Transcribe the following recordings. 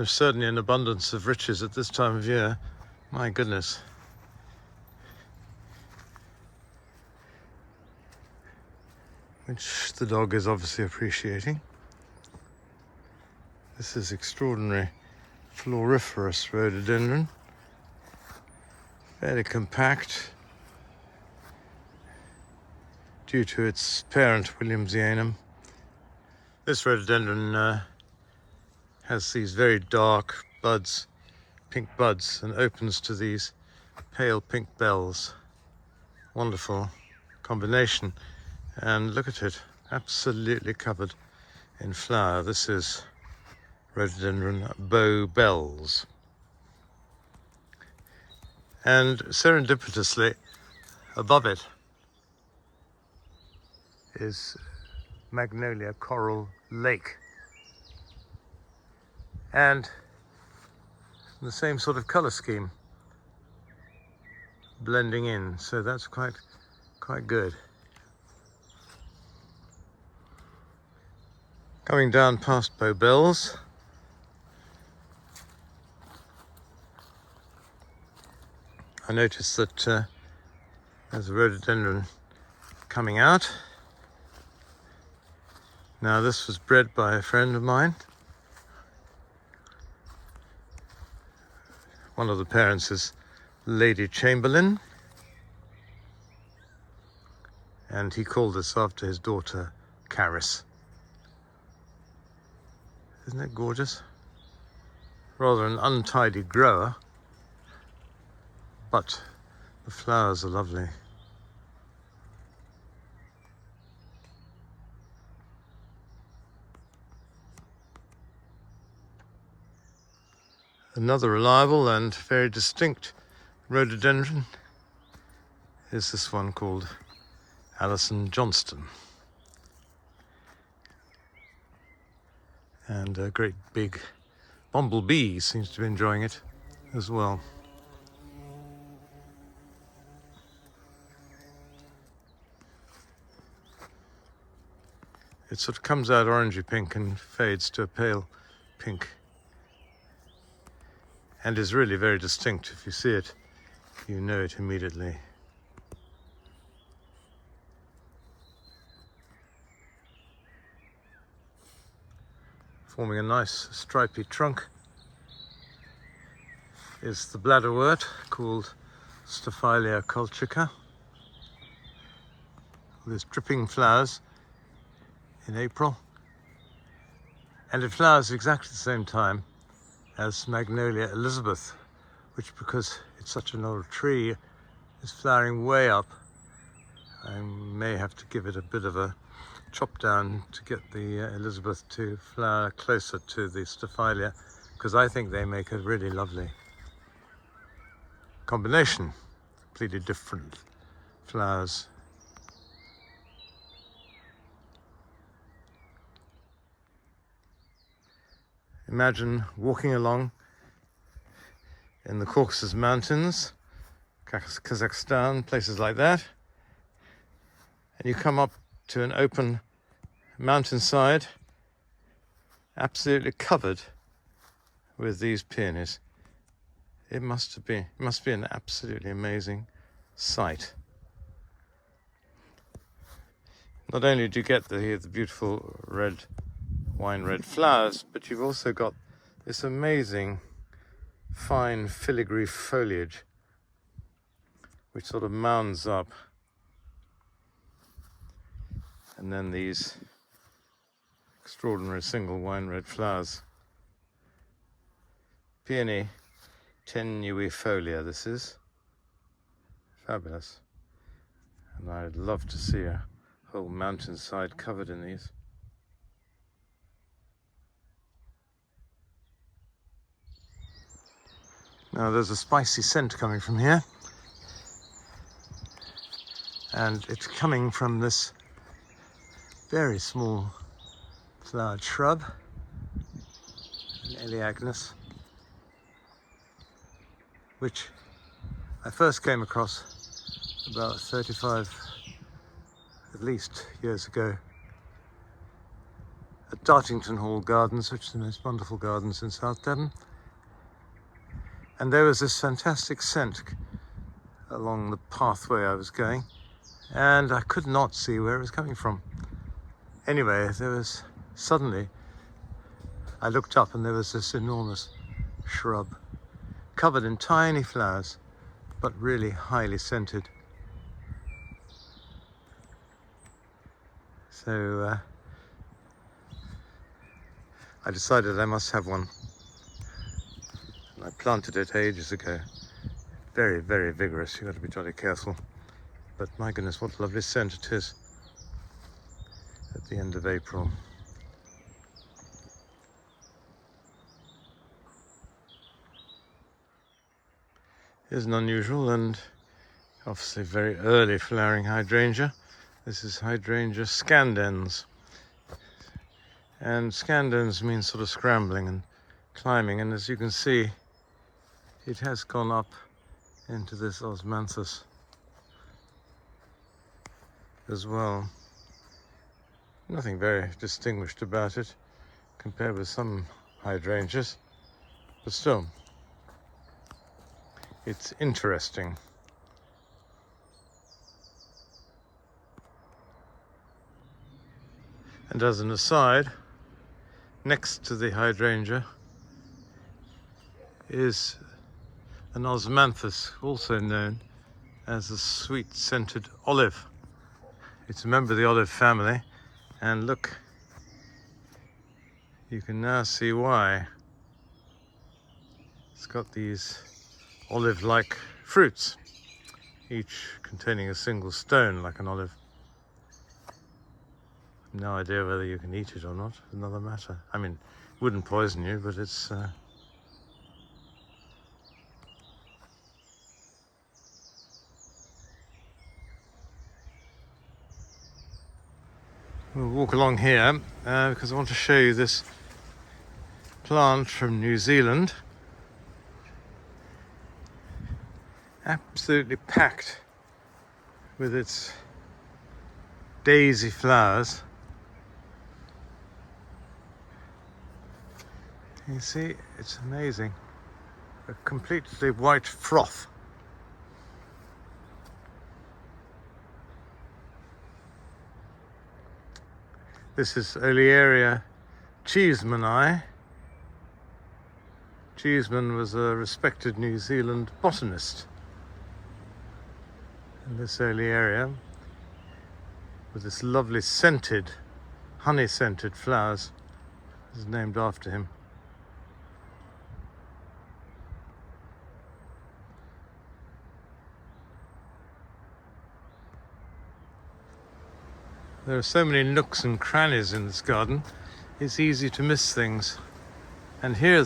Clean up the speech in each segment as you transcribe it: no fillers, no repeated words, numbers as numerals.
There's certainly an abundance of riches at this time of year. My goodness. Which the dog is obviously appreciating. This is extraordinary floriferous rhododendron. Fairly compact due to its parent Williamsianum. This rhododendron has these very dark buds, pink buds, and opens to these pale pink bells. Wonderful combination. And look at it, absolutely covered in flower. This is rhododendron bow bells. And serendipitously, above it is Magnolia Coral Lake. And the same sort of colour scheme blending in, so that's quite good. Coming down past bow bells, I noticed that there's a rhododendron coming out. Now this was bred by a friend of mine. One of the parents is Lady Chamberlain, and he called this after his daughter Caris. Isn't it gorgeous? Rather an untidy grower, but the flowers are lovely. Another reliable and very distinct rhododendron is this one called Allison Johnston. And a great big bumblebee seems to be enjoying it as well. It sort of comes out orangey pink and fades to a pale pink, and is really very distinct. If you see it, you know it immediately. Forming a nice stripy trunk is the bladderwort called Stalia Culta, with dripping flowers in April, and it flowers exactly the same time as Magnolia Elizabeth, which, because it's such an old tree, is flowering way up. I may have to give it a bit of a chop down to get the Elizabeth to flower closer to the Staphylia, because I think they make a really lovely combination, completely different flowers. Imagine walking along in the Caucasus Mountains, Kazakhstan, places like that, and you come up to an open mountainside, absolutely covered with these peonies. It must be an absolutely amazing sight. Not only do you get the beautiful wine red flowers, but you've also got this amazing fine filigree foliage which sort of mounds up, and then these extraordinary single wine red flowers. Paeony tenuifolia, this is fabulous, and I'd love to see a whole mountainside covered in these. Now there's a spicy scent coming from here, and it's coming from this very small flowered shrub, an Eleagnus, which I first came across about 35 at least years ago at Dartington Hall Gardens, which are the most wonderful gardens in South Devon. And there was this fantastic scent along the pathway I was going, and I could not see where it was coming from. Anyway, suddenly I looked up and there was this enormous shrub covered in tiny flowers, but really highly scented. So I decided I must have one. And I planted it ages ago. Very, very vigorous. You've got to be jolly careful. But my goodness, what a lovely scent it is at the end of April. Here's an unusual and obviously very early flowering hydrangea. This is Hydrangea scandens. And scandens means sort of scrambling and climbing, and as you can see, it has gone up into this Osmanthus as well. Nothing very distinguished about it compared with some hydrangeas, but still, it's interesting. And as an aside, next to the hydrangea is an Osmanthus, also known as the sweet-scented olive. It's a member of the olive family, and look, you can now see why. It's got these olive-like fruits, each containing a single stone like an olive. No idea whether you can eat it or not, another matter. I mean, it wouldn't poison you, but it's we'll walk along here because I want to show you this plant from New Zealand. Absolutely packed with its daisy flowers. You see, it's amazing. A completely white froth. This is Olearia cheesmanii. Cheesman was a respected New Zealand botanist. And this Olearia, with this lovely scented, honey-scented flowers, is named after him. There are so many nooks and crannies in this garden, it's easy to miss things. And here are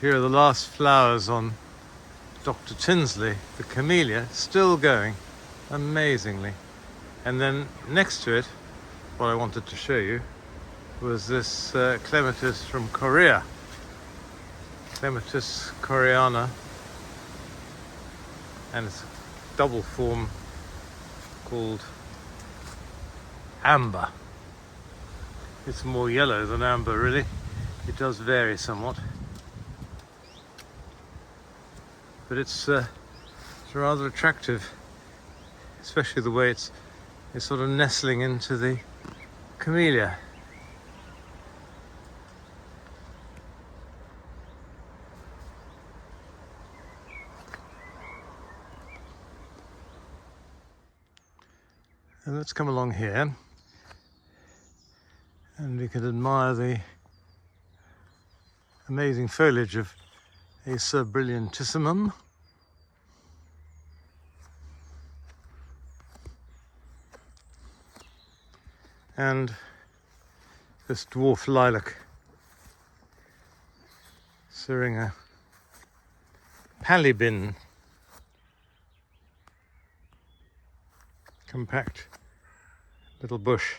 the last flowers on Dr. Tinsley, the camellia, still going amazingly. And then next to it, what I wanted to show you was this clematis from Korea, Clematis koreana, and it's a double form called amber. It's more yellow than amber, really. It does vary somewhat, but it's rather attractive, especially the way it's sort of nestling into the camellia. And let's come along here and we can admire the amazing foliage of Acer brilliantissimum. And this dwarf lilac, Syringa palibin, compact little bush.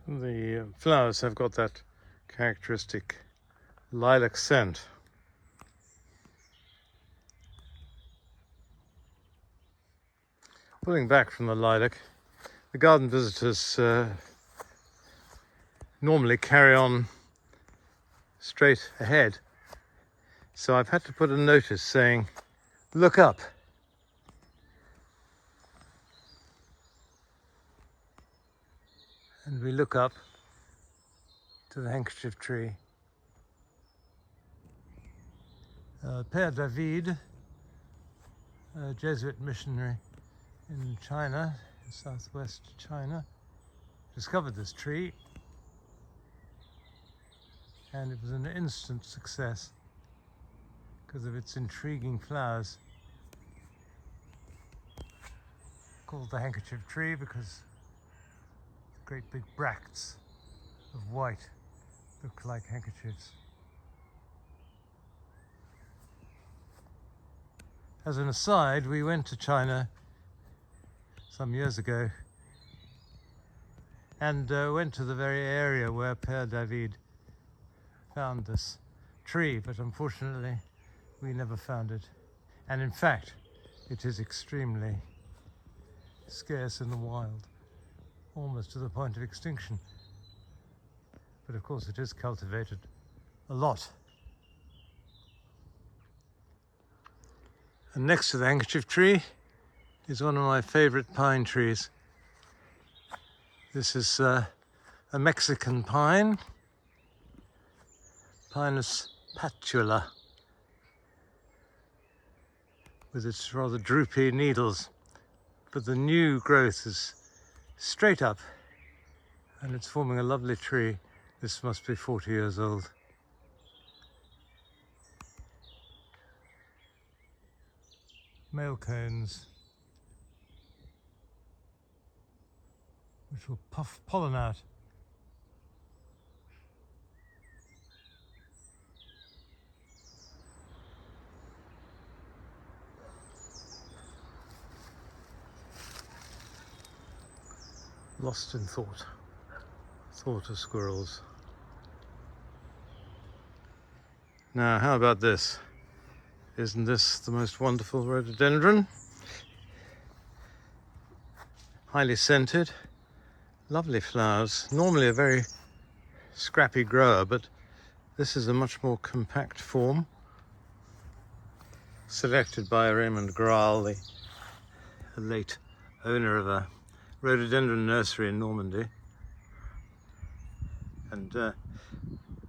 The flowers have got that characteristic lilac scent. Pulling back from the lilac, the garden visitors normally carry on straight ahead. So I've had to put a notice saying, look up. And we look up to the Handkerchief Tree. Père David, a Jesuit missionary in China, in southwest China, discovered this tree, and it was an instant success because of its intriguing flowers. Called the Handkerchief Tree because great big bracts of white look like handkerchiefs. As an aside, we went to China some years ago and went to the very area where Père David found this tree, but unfortunately we never found it. And in fact, it is extremely scarce in the wild, almost to the point of extinction. But of course it is cultivated a lot. And next to the Handkerchief Tree is one of my favorite pine trees. This is a Mexican pine, Pinus patula, with its rather droopy needles. But the new growth is straight up and it's forming a lovely tree. This must be 40 years old. Male cones, which will puff pollen out. Lost in thought. Thought of squirrels. Now, how about this? Isn't this the most wonderful rhododendron? Highly scented, lovely flowers. Normally a very scrappy grower, but this is a much more compact form. Selected by Raymond Graal, the late owner of a rhododendron nursery in Normandy, and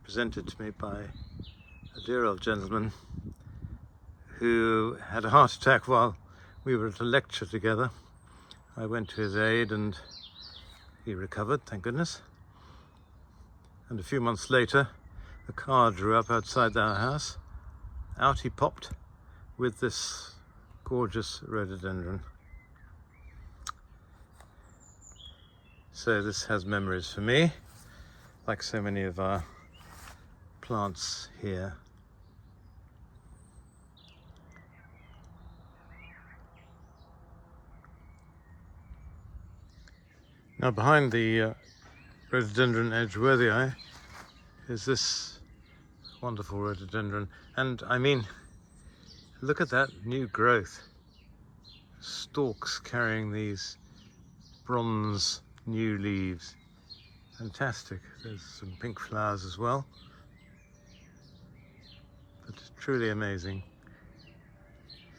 presented to me by a dear old gentleman who had a heart attack while we were at a lecture together. I went to his aid and he recovered, thank goodness. And a few months later, a car drew up outside our house. Out he popped with this gorgeous rhododendron. So this has memories for me, like so many of our plants here. Now behind the rhododendron Edgeworthii is this wonderful rhododendron, and I mean, look at that new growth. Stalks carrying these bronze new leaves. Fantastic. There's some pink flowers as well, but truly amazing.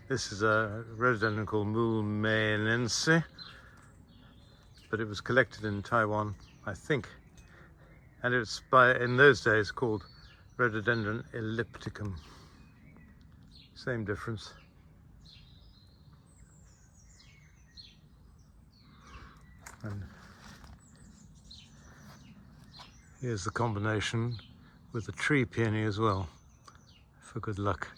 This is a rhododendron called Mulmainense, but it was collected in Taiwan, I think, and it's in those days called Rhododendron ellipticum. Same difference. And here's the combination with the tree peony as well, for good luck.